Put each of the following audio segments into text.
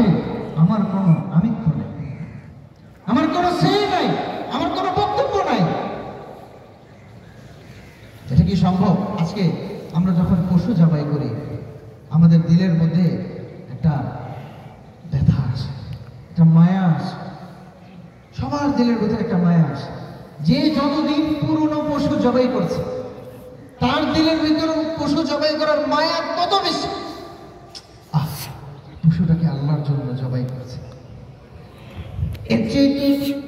মাঝে আমার কোনো আমিত্ব নেই, আমার কোনো সে নাই, আমার কোনো বক্তব্য নাই। এটা কি সম্ভব? আজকে আমরা যখন পশু জবাই করি আমাদের দিলের মধ্যে একটা ব্যথা আছে, একটা মায়া আছে, সবার দিলের মধ্যে একটা মায়া আছে। যে যতদিন পুরনো পশু জবাই করছে তার দিলের ভিতরে পশু জবাই করার মায়া তত বেশি। পশুটাকে আল্লাহর জন্য জবাই করছে, এর চেয়ে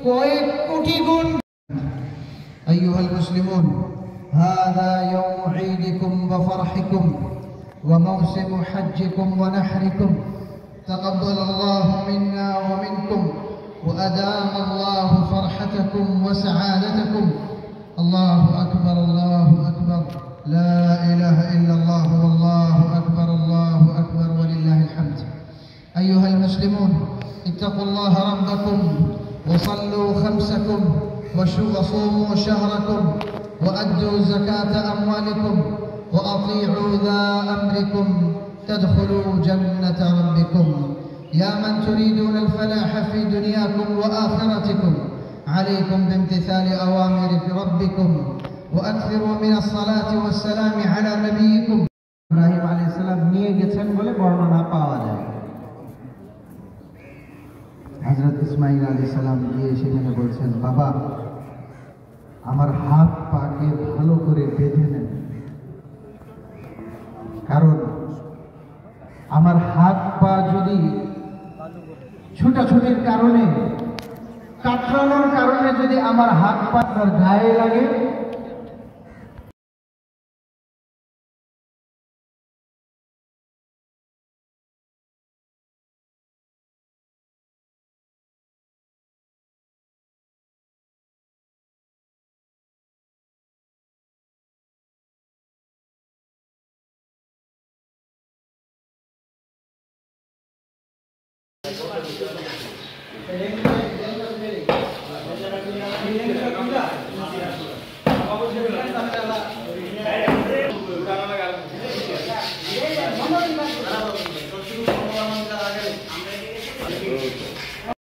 কয়েক কোটি গুণ। আইয়ুহাল মুসলিমুন, হাযা ইয়াউমু ঈদিকুম ওয়া ফারহিকুম ওয়া মাওসিমু হাজ্জিকুম ওয়া নাহরিকুম। তাকাব্বালাল্লাহু মিন্না ওয়া মিনকুম ওয়া আদামাল্লাহু ফারহাতাকুম ওয়া সাআদাতাকুম। আল্লাহু আকবার, আল্লাহু আকবার, লা ইলাহা ইল্লাল্লাহ ওয়াল্লাহু আকবার, আল্লাহু আকবার ওয়া লিল্লাহিল হামদ। আইয়ুহাল মুসলিমুন, ইত্তাকুল্লাহ রাব্বাকুম ওয়া সাল্লু খামসাকুম ওয়া সুমু শাহরাকুম ওয়া আদ্দু যাকাতা আমওয়ালিকুম ওয়া আতি'উ যা আমরিকুম তাদখুলু জান্নাতা রাব্বিকুম। ইয়া মান তুরিদুনা আল ফালাহা ফি দুনিয়াকুম ওয়া আখিরাতিকুম আলাইকুম বিমতিসালি আওয়ামিরি রাব্বিকুম ওয়া আকসিরু মিনাস সালাতি ওয়াস সালামি আলা নাবিয়িকুম। ইব্রাহিম আলাইহিস সালাম নিয়ে গেছেন বলে বর্ণনা পাওয়া যায়। হযরত ইসমাঈল আলাইহিস সালাম গিয়ে সেখানে বলছেন, বাবা আমার হাত পাকে ভালো করে বেঁধে নেন, কারণ আমার হাত পা যদি ছুটাছুটির কারণে, কাতরানোর কারণে যদি আমার হাত পা তার গায়ে লাগে,